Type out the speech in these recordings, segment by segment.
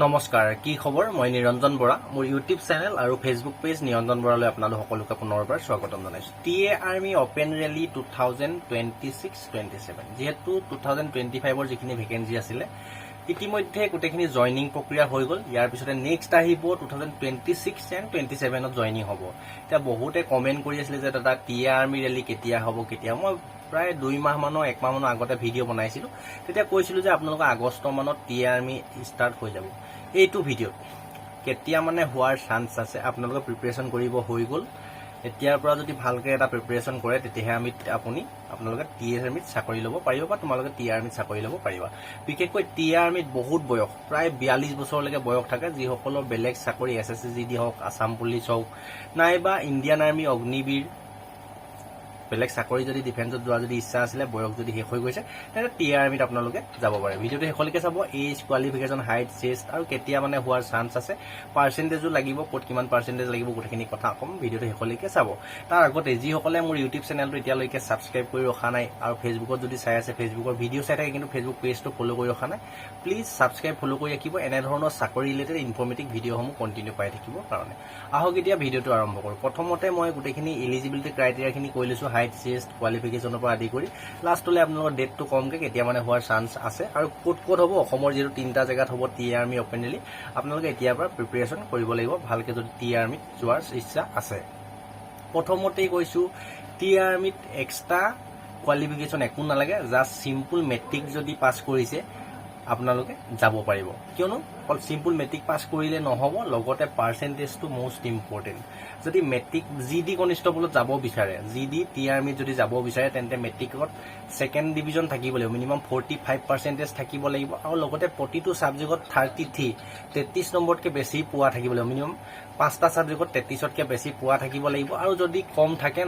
নমস্কাৰ, কি খবৰ? মই নিৰঞ্জন বৰা। মোৰ ইউটিউব চেনেল আৰু ফেচবুক পেজ নিৰঞ্জন বৰালৈ আপোনালোক সকলোকে পুনৰবাৰ স্বাগতম জনাইছোঁ। টিএ আৰ্মি অপেন ৰেলী 2026-27 যিহেতু 2025ৰ যিখিনি ভেকেঞ্চি আছিলে ইতিমধ্যে গোটেইখিনি জইনিং প্ৰক্ৰিয়া হৈ গ'ল। ইয়াৰ পিছতে নেক্সট আহিব 2026 এণ্ড 27ত জইনিং হ'ব। এতিয়া বহুতে কমেণ্ট কৰি আছিলে যে দাদা টিএ আৰ্মি ৰেলী কেতিয়া হ'ব মই প্ৰায় 2 মাহ মানৰ 1 মাহ মানৰ আগতে ভিডিঅ' বনাইছিলোঁ। তেতিয়া কৈছিলোঁ যে আপোনালোকৰ আগষ্ট মানত টিএ আৰ্মি ষ্টাৰ্ট হৈ যাব। এইটো ভিডিঅ'ত কেতিয়া মানে হোৱাৰ চান্স আছে, আপোনালোকে প্ৰিপাৰেশ্যন কৰিব হৈ গ'ল। এতিয়াৰ পৰা যদি ভালকৈ এটা প্ৰিপাৰেশ্যন কৰে তেতিয়াহে আপোনালোকে টিএ আৰ্মিত চাকৰি ল'ব পাৰিব বা তোমালোকে টিএ আৰ্মিত চাকৰি ল'ব পাৰিবা। বিশেষকৈ টিএ আৰ্মিত বহুত বয়স, প্ৰায় 42 বছৰলৈকে বয়স থাকে। যিসকলৰ বেলেগ চাকৰি SSC হওক, আছাম পুলিচ হওক, নাইবা ইণ্ডিয়ান আৰ্মি অগ্নিবীৰ বেলেগ চাকৰি যদি ডিফেন্সত যোৱা যদি ইচ্ছা আছিলে, বয়স যদি শেষ হৈ গৈছে, তেন্তে টিএ আৰ্মিত আপোনালোকে যাব পাৰে। ভিডিঅ'টো শেষলৈকে চাব। এজ, কোৱালিফিকেশ্যন, হাইট, চেষ্ট আৰু কেতিয়া মানে হোৱাৰ চান্স আছে, পাৰ্চেণ্টেজো লাগিব, ক'ত কিমান পাৰ্চেণ্টেজ লাগিব, গোটেইখিনি কথা ক'ম। ভিডিঅ'টো শেষলৈকে চাব। তাৰ আগতে যিসকলে মোৰ ইউটিউব চেনেলটো এতিয়ালৈকে ছাবস্ক্ৰাইব কৰি ৰখা নাই আৰু ফেচবুকত যদি চাই আছে, ফেচবুকৰ ভিডিঅ' চাই থাকে কিন্তু ফেচবুক পেজটো ফ'ল' কৰি ৰখা নাই, প্লিজ ছাবস্ক্ৰাইব ফ'ল' কৰি ৰাখিব এনেধৰণৰ চাকৰি ৰিলেটেড ইনফৰ্মেটিভ ভিডিঅ'সমূহ কণ্টিনিউ পাই থাকিবৰ কাৰণে। আহক এতিয়া ভিডিঅ'টো আৰম্ভ কৰোঁ। প্ৰথমতে মই গোটেইখিনি এলিজিবিলিটি ক্ৰাইটেৰিয়াখিনি কৈ লৈছোঁ, হাইট, চেষ্ট, কোৱালিফিকেশ্যনৰ পৰা আদি কৰি লাষ্টলৈ আপোনালোকৰ ডেটটো কমকৈ কেতিয়া মানে হোৱাৰ চান্স আছে আৰু ক'ত ক'ত হ'ব। অসমৰ যিহেতু 3টা জেগাত হ'ব টিএ আৰ্মি অপেন ৰেলী, আপোনালোকে এতিয়াৰ পৰা প্ৰিপাৰেশ্যন কৰিব লাগিব ভালকৈ যদি টিএ আৰ্মিত যোৱাৰ ইচ্ছা আছে। প্ৰথমতেই কৈছোঁ, টিএ আৰ্মিত এক্সট্ৰা কোৱালিফিকেশ্যন একো নালাগে, জাষ্ট চিম্পুল মেট্ৰিক যদি পাছ কৰিছে আপোনালোকে যাব পাৰিব। কিয়নো অকল চিম্পুল মেট্ৰিক পাছ কৰিলে নহ'ব, লগতে পাৰ্চেণ্টেজটো মষ্ট ইম্পৰ্টেণ্ট। যদি মেট্ৰিক GD কনষ্টেবলত যাব বিচাৰে, GD টিএ আৰ্মিত যদি যাব বিচাৰে, তেন্তে মেট্ৰিকত 2nd ডিভিজন থাকিব লাগিব, মিনিমাম 45% থাকিব লাগিব আৰু লগতে প্ৰতিটো ছাবজেক্টত 33 নম্বৰতকৈ বেছি পোৱা থাকিব লাগিব। মিনিমাম 5টা ছাবজেক্টত 33তকৈ বেছি পোৱা থাকিব লাগিব। আৰু যদি কম থাকে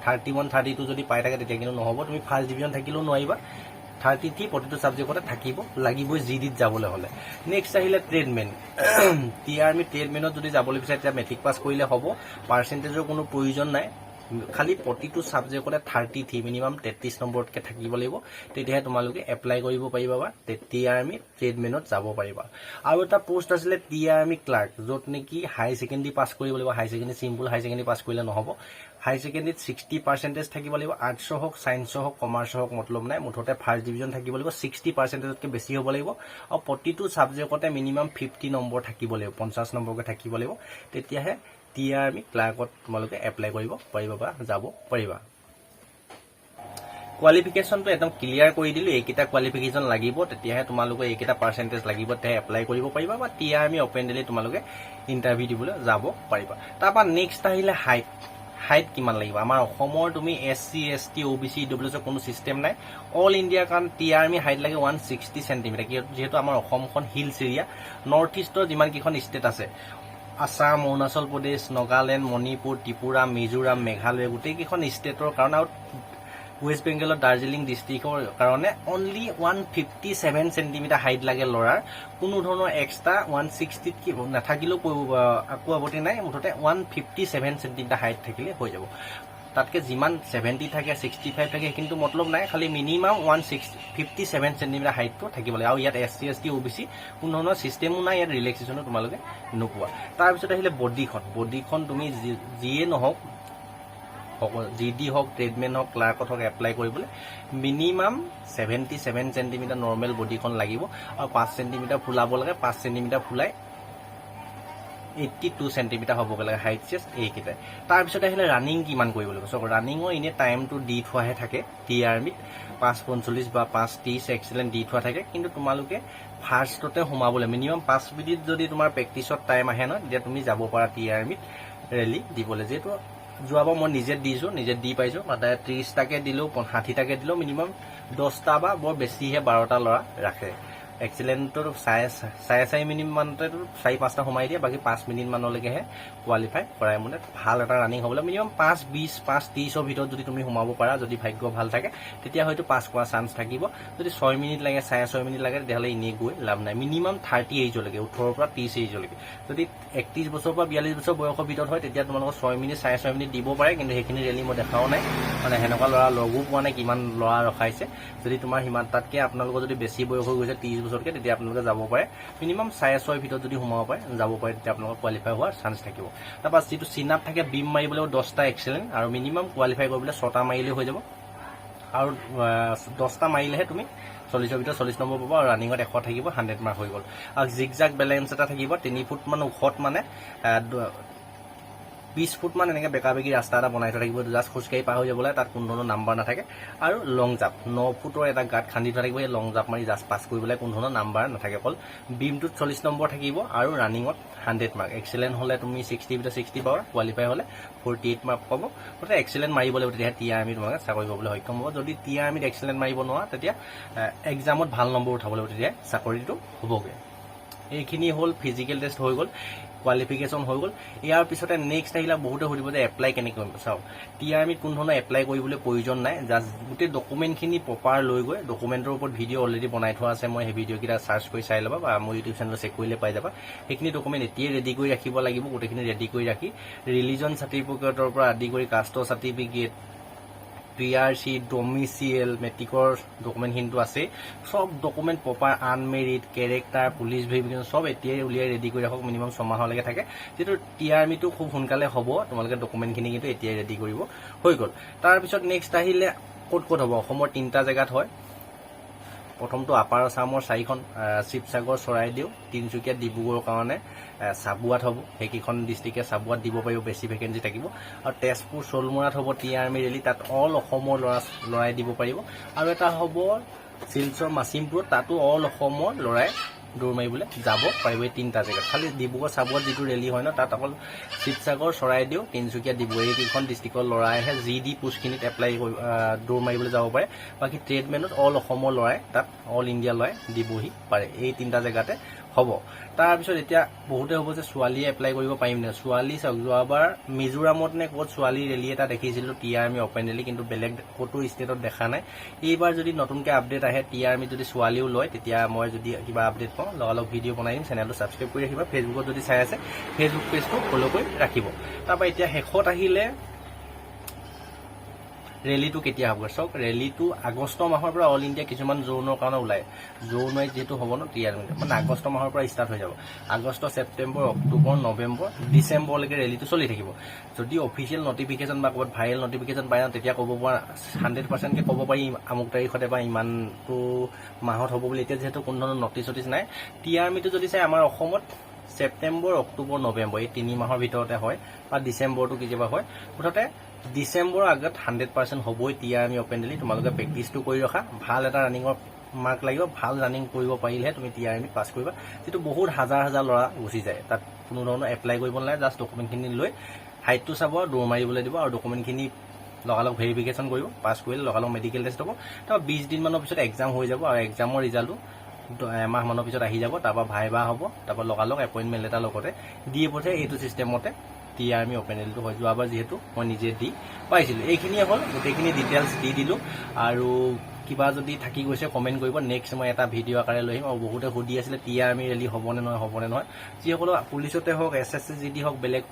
31, 32 যদি পাই থাকে তেতিয়া কিন্তু নহ'ব, তুমি 1st ডিভিজন থাকিলেও নোৱাৰিবা। 33 প্ৰতিটো ছাবজেক্টতে থাকিব লাগিবই GDত যাবলৈ হ'লে। নেক্সট আহিলে ট্ৰেডমেন। টিএ আৰ্মি ট্ৰেডমেনত যদি যাবলৈ বিচাৰে তেতিয়া মেট্ৰিক পাছ কৰিলে হ'ব, পাৰ্চেণ্টেজৰ কোনো প্ৰয়োজন নাই। খালি প্ৰতিটো ছাবজেক্টতে 33 মিনিমাম 33 নম্বৰতকৈ থাকিব লাগিব, তেতিয়াহে তোমালোকে এপ্লাই কৰিব পাৰিবা বা টিএ আৰ্মি ট্ৰেডমেনত যাব পাৰিবা। আৰু এটা পোষ্ট আছিলে টিএ আৰ্মি ক্লাৰ্ক, য'ত নেকি হাই ছেকেণ্ডেৰী পাছ কৰিব লাগিব। হাই ছেকেণ্ডেৰী চিম্পুল হাই ছেকেণ্ডেৰী পাছ কৰিলে নহ'ব, হাই ছেকেণ্ডেৰীত 60% থাকিব লাগিব। আৰ্টছৰ হওক, ছায়েন্সৰ হওক, কমাৰ্চৰ হওক মতলব নাই, মুঠতে 1st ডিভিজন থাকিব লাগিব, 60%তকৈ বেছি হ'ব লাগিব আৰু প্ৰতিটো ছাবজেক্টতে মিনিমাম 50 নম্বৰ থাকিব লাগিব, 50 নম্বৰকৈ থাকিব লাগিব। তেতিয়াহে টিএ আৰ্মি ক্লাৰ্কত তোমালোকে এপ্লাই কৰিব পাৰিবা বা যাব পাৰিবা। কোৱালিফিকেশ্যনটো একদম ক্লিয়াৰ কৰি দিলোঁ, এইকেইটা কোৱালিফিকেশ্যন লাগিব, তেতিয়াহে তোমালোকে এইকেইটা পাৰ্চেণ্টেজ লাগিব, তেতিয়াহে এপ্লাই কৰিব পাৰিবা বা টিএ আৰ্মি অপেন ৰেলী তোমালোকে ইণ্টাৰভিউ দিবলৈ যাব পাৰিবা। তাৰপৰা নেক্সট আহিলে হাইট কিমান লাগিব। আমাৰ অসমৰ তুমি SC, ST, OBC, EWS কোনো ছিষ্টেম নাই। অল ইণ্ডিয়াৰ কাৰণ টিএ আৰ্মি হাইট লাগে 160 চেণ্টিমিটাৰ। যিহেতু আমাৰ অসমখন হিলছ এৰিয়া, নৰ্থ ইষ্টৰ যিমানকেইখন ষ্টেট আছে, আসাম, অৰুণাচল প্ৰদেশ, নাগালেণ্ড, মণিপুৰ, ত্ৰিপুৰা, মিজোৰাম, মেঘালয়, গোটেইকেইখন ষ্টেটৰ কাৰণে আৰু ৱেষ্ট বেংগলৰ দাৰ্জিলিং ডিষ্ট্ৰিক্টৰ কাৰণে অনলি 157 চেণ্টিমিটাৰ হাইট লাগে ল'ৰাৰ। কোনো ধৰণৰ এক্সট্ৰা 160 নাথাকিলেও একো আপত্তি নাই, মুঠতে 157 চেণ্টিমিটাৰ হাইট থাকিলে হৈ যাব। তাতকৈ যিমান 70 থাকে, 65 থাকে সেইখিনিতো মতলব নাই, খালি মিনিমাম 157 চেণ্টিমিটাৰ হাইটটো থাকিব লাগে। আৰু ইয়াত SC, ST, OBC কোনো ধৰণৰ ছিষ্টেমো নাই, ইয়াত ৰিলেক্সেশ্যনো তোমালোকে নোপোৱা। তাৰপিছত আহিলে বডিখন তুমি যিয়ে নহওক, GD হওক, ট্ৰেডমেন হওক, ক্লাৰ্কত হওক এপ্লাই কৰিবলৈ মিনিমাম 77 চেণ্টিমিটাৰ নৰ্মেল বডিখন লাগিব আৰু 5 চেণ্টিমিটাৰ ফুলাব লাগে। 5 চেণ্টিমিটাৰ ফুলাই 82 চেণ্টিমিটাৰ হ'বগৈ লাগে হাইট, চেষ্ট এইকেইটাই। তাৰপিছত আহিলে ৰানিং কিমান কৰিব লাগিব। ৰানিঙৰ এনেই টাইমটো দি থোৱাহে থাকে টিএ আৰ্মিত, 5:45 বা 5:30 এক্সিলেণ্ট দি থোৱা থাকে, কিন্তু তোমালোকে ফাৰ্ষ্টতে সোমাবলৈ মিনিমাম 5 মিনিট যদি তোমাৰ প্ৰেক্টিছত টাইম আহে তেতিয়া তুমি যাব পাৰা টিএ আৰ্মিত ৰেলী দিবলৈ। যিহেতু যোৱাবাৰ মই নিজে দি পাইছোঁ, 30টাকৈ দিলেও 60টাকৈ দিলেও মিনিমাম 10টা বা বৰ বেছিহে 12টা ল'ৰা ৰাখে। এক্সিলেণ্টৰ 4.5 মিনিট মানতে 4-5টা সোমাই দিয়ে, বাকী 5 মিনিট মানলৈকেহে কোৱালিফাই কৰাই। মানে ভাল এটা ৰানিং হ'বলৈ মিনিমাম 5:20, 5:30ৰ ভিতৰত যদি তুমি সোমাব পাৰা, যদি ভাগ্য ভাল থাকে তেতিয়া হয়তো পাছ কৰা চান্স থাকিব। যদি 6 মিনিট লাগে, 6.5 মিনিট লাগে, তেতিয়াহ'লে এনেই গৈ লাভ নাই। মিনিমাম 30 এইজলৈকে, 18ৰ পৰা 30 এইজলৈকে। যদি 31 বছৰৰ পৰা 42 বছৰ বয়সৰ ভিতৰত হয় তেতিয়া তোমালোকৰ 6 মিনিট, 6.5 মিনিট দিব পাৰে, কিন্তু সেইখিনি ৰেলী মই দেখাও নাই, মানে সেনেকুৱা ল'ৰা লগো পোৱা নাই কিমান ল'ৰা ৰখাইছে। যদি তোমাৰ তাতকৈ আপোনালোকৰ যদি বেছি বয়স হৈ গৈছে, 30 বছৰতকৈ তেতিয়া আপোনালোকে যাব পাৰে মিনিমাম 6.5 ভিতৰত যদি সোমাব পাৰে যাব পাৰে তেতিয়া আপোনালোকৰ কোৱালিফাই হোৱাৰ চান্স থাকিব তাৰপৰা যিটো চিনাপ থাকে বিম মাৰিবলৈ 10টা এক্সেলেণ্ট আৰু মিনিমাম কোৱালিফাই কৰিবলৈ 6টা মাৰিলে হৈ যাব আৰু 10টা মাৰিলেহে তুমি 40ৰ ভিতৰত 40 নম্বৰ পাব আৰু ৰানিঙত 100 থাকিব 100 মাৰ্ক হৈ গ'ল আৰু জিগজাগ বেলেঞ্চ এটা থাকিব 3 ফুট মান ওখত মানে 20 ফুট মান এনেকৈ বেকা বেকি ৰাস্তা এটা বনাই থোৱা থাকিব জাষ্ট খোজকাঢ়ি পাৰ হৈ যাবলৈ তাত কোনো ধৰণৰ নাম্বাৰ নাথাকে আৰু লং জাপ 9 ফুটৰ এটা গাঁত খান্দি থোৱা থাকিব এই লং জাপ মাৰি জাষ্ট পাছ কৰিবলৈ কোনো ধৰণৰ নাম্বাৰ নাথাকে অকল বিমটোত 40 নম্বৰ থাকিব আৰু ৰানিঙত 100 মাৰ্ক এক্সেলেণ্ট হ'লে তুমি 60 ভিতৰত 60 পাবা কোৱালিফাই হ'লে 48 মাৰ্ক পাব গতিকে এক্সেলেণ্ট মাৰিব লাগিব তেতিয়াহে টি আৰ্মি তোমাক চাকৰি পাবলৈ সক্ষম হ'ব যদি টি আৰ্মিত এক্সেলেণ্ট মাৰিব নোৱাৰা তেতিয়া এক্সামত ভাল নম্বৰ উঠাব লাগিব তেতিয়া চাকৰিটো হ'বগৈ এইখিনি হ'ল ফিজিকেল টেষ্ট হৈ গ'ল কোৱালিফিকেশ্যন হৈ গ'ল ইয়াৰ পিছতে নেক্সট আহিলে বহুতে সুধিব যে এপ্লাই কেনেকৈ কৰিম চাওক টি আৰ্মিত কোনো ধৰণৰ এপ্লাই কৰিবলৈ প্ৰয়োজন নাই জাষ্ট গোটেই ডকুমেণ্টখিনি প্ৰপাৰ লৈ গৈ ডকুমেণ্টৰ ওপৰত ভিডিঅ' অলৰেডি বনাই থোৱা আছে মই সেই ভিডিঅ'কেইটা চাৰ্চ কৰি চাই ল'বা বা মোৰ ইউটিউব চেনেলত চেক কৰিলে পাই যাবা সেইখিনি ডকুমেণ্ট এতিয়াই ৰেডি কৰি ৰাখিব লাগিব গোটেইখিনি ৰেডি কৰি ৰাখি ৰিলিজন চাৰ্টিফিকেটৰ পৰা আদি কৰি কাষ্টৰ চাৰ্টিফিকেট PRC ডমিচিয়েল মেট্ৰিকৰ ডকুমেণ্টখিনিটো আছে সব document proper unmarried character police verification সব এতিয়াই উলিয়াই ৰেডি কৰি ৰাখক মিনিমাম 6 মাহলৈকে থাকে যিটো টি আৰ্মিটো খুব সোনকালে হ'ব তোমালোকে ডকুমেণ্টখিনি কিন্তু এতিয়াই ৰেডি কৰিব হৈ গ'ল তাৰপিছত নেক্সট আহিলে ক'ত ক'ত হ'ব অসমৰ 3টা জেগাত হয় প্ৰথমটো আপাৰ আছামৰ 4খন শিৱসাগৰ চৰাইদেউ তিনিচুকীয়া ডিব্ৰুগড়ৰ কাৰণে চাবুৱাত হ'ব সেইকেইখন ডিষ্ট্ৰিক্টে চাবুৱাত দিব পাৰিব বেছি ভেকেঞ্চি থাকিব আৰু তেজপুৰ চলমৰাত হ'ব টি আৰ্মি ৰেলী তাত অল অসমৰ ল'ৰাই দিব পাৰিব আৰু এটা হ'ব শিলচৰ মাচিমপুৰত তাতো অল অসমৰ ল'ৰাই দৌৰ মাৰিবলৈ যাব পাৰিব এই 3টা জেগাত খালি ডিব্ৰুগড় চাবুৱাত যিটো ৰেলী হয় ন তাত অকল শিৱসাগৰ চৰাইদেউ তিনিচুকীয়া ডিব্ৰুগড় এইকেইখন ডিষ্ট্ৰিক্টৰ ল'ৰাইহে যি দি পোষ্টখিনিত এপ্লাই দৌৰ মাৰিবলৈ যাব পাৰে বাকী ট্ৰেডমেনত অল অসমৰ ল'ৰাই তাত অল ইণ্ডিয়া ল'ৰাই দিবহি পাৰে এই 3টা জেগাতে হ'ব তাৰপিছত এতিয়া বহুতে হ'ব যে ছোৱালীয়ে এপ্লাই কৰিব পাৰিম নে ছোৱালী চাওক যোৱাবাৰ মিজোৰামত নে ক'ত ছোৱালী ৰেলী এটা দেখিছিলোঁ টি আৰ্মি অপেন ৰেলী কিন্তু বেলেগ ক'তো ষ্টেটত দেখা নাই এইবাৰ যদি নতুনকৈ আপডেট আহে টি আৰ্মি যদি ছোৱালীও লয় তেতিয়া মই যদি কিবা আপডেট পাওঁ লগালগ ভিডিঅ' বনাই দিম চেনেলটো ছাবস্ক্ৰাইব কৰি ৰাখিবা ফেচবুকত যদি চাই আছে ফেচবুক পেজটো ফ'ল' কৰি ৰাখিব তাৰপৰা এতিয়া শেষত আহিলে ৰেলীটো কেতিয়া হ'ব চাওক ৰেলীটো আগষ্ট মাহৰ পৰা অল ইণ্ডিয়া কিছুমান জোনৰ কাৰণে ওলায় জোন ৱাইজ যিহেতু হ'ব ন টি আৰ্মি মানে আগষ্ট মাহৰ পৰা ষ্টাৰ্ট হৈ যাব আগষ্ট ছেপ্টেম্বৰ অক্টোবৰ নৱেম্বৰ ডিচেম্বৰলৈকে ৰেলীটো চলি থাকিব যদি অফিচিয়েল নটিফিকেশ্যন বা ক'ৰবাত ভাইৰেল নটিফিকেশ্যন পাই যাওঁ তেতিয়া ক'ব পৰা 100%কৈ ক'ব পাৰি আমুক তাৰিখতে বা ইমানটো মাহত হ'ব বুলি এতিয়া যিহেতু কোনো ধৰণৰ নটিচ নাই টি আৰ্মিটো যদি চাই আমাৰ অসমত ছেপ্টেম্বৰ অক্টোবৰ নৱেম্বৰ এই 3 মাহৰ ভিতৰতে হয় বা ডিচেম্বৰটো কেতিয়াবা হয় মুঠতে ডিচেম্বৰৰ আগত 100% হ'বই টি আৰ্মি অপেন ৰেলী তোমালোকে প্ৰেক্টিচটো কৰি ৰখা ভাল এটা ৰানিঙৰ মাৰ্ক লাগিব ভাল ৰানিং কৰিব পাৰিলেহে তুমি টি আৰ্মিত পাছ কৰিবা যিটো বহুত হাজাৰ হাজাৰ ল'ৰা গুচি যায় তাত কোনো ধৰণৰ এপ্লাই কৰিব নালাগে জাষ্ট ডকুমেণ্টখিনি লৈ হাইটটো চাব দৌৰ মাৰিবলৈ দিব আৰু ডকুমেণ্টখিনি লগালগ ভেৰিফিকেশ্যন কৰিব পাছ কৰিলে লগালগ মেডিকেল টেষ্ট হ'ব তাৰপৰা 20 দিনমানৰ পিছত এক্সাম হৈ যাব আৰু এক্সামৰ ৰিজাল্টটো এমাহমানৰ পিছত আহি যাব তাৰপৰা ভাইবা হ'ব তাৰপৰা লগালগ এপইণ্টমেণ্ট লেটাৰ লগতে দি পঠিয়াই এইটো ছিষ্টেমতে টি আৰ্মি অপেন ৰেলীটো হয় যোৱাবাৰ যিহেতু মই নিজে দি পাইছিলোঁ এইখিনিয়ে হ'ল গোটেইখিনি ডিটেইলছ দি দিলোঁ আৰু কিবা যদি থাকি গৈছে কমেণ্ট কৰিব নেক্সট মই এটা ভিডিঅ' আকাৰে লৈ আহিম আৰু বহুতে সুধি আছিলে টি আৰ্মি ৰেলী হ'বনে নহয় যিসকলৰ পুলিচতে হওক SSC GD হওক বেলেগ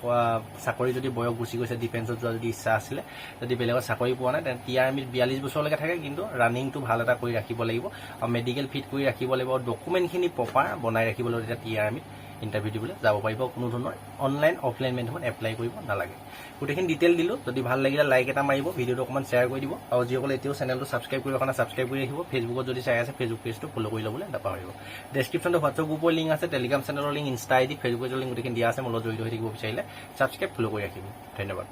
চাকৰি যদি বয়স গুচি গৈছে ডিফেন্সত যোৱা যদি ইচ্ছা আছিলে যদি বেলেগত চাকৰি পোৱা নাই তেন্তে টি আৰ্মিত 42 বছৰলৈকে থাকে কিন্তু ৰানিংটো ভাল এটা কৰি ৰাখিব লাগিব আৰু মেডিকেল ফিট কৰি ৰাখিব লাগিব আৰু ডকুমেণ্টখিনি প্ৰপাৰ বনাই ৰাখিব লাগিব তেতিয়া টি আৰ্মিত ইণ্টাৰভিউ দিবলৈ যাব পাৰিব কোনো ধৰণৰ অনলাইন অফলাইন মাধ্যমত এপ্লাই কৰিব নালাগে গোটেইখিনি ডিটেইল দিলোঁ যদি ভাল লাগিলে লাইক এটা মাৰিব ভিডিঅ'টো অকণমান শ্বেয়াৰ কৰি দিব আৰু যিসকলে এতিয়াও চেনেলটো ছাবস্ক্ৰাইব কৰিব কাৰণে ছাবস্ক্ৰাইব কৰি ৰাখিব ফেচবুকত যদি চাই আছে ফেচবুক পেজটো ফ'ল' কৰি ল'বলৈ নাপাহৰিব ডেছক্ৰিপশ্যনটো হোৱাটছআপ গ্ৰুপৰ লিংক আছে টেলিগ্ৰাম চেনেলৰ লিংক ইনষ্টা ID ফেচবুকৰ লিংক গোটেইখিনি দিয়া আছে মোৰ লগত জড়িত হৈ থাকিব বিচাৰিলে ছাবস্ক্ৰাইব ফ'ল' কৰি ৰাখিব ধন্যবাদ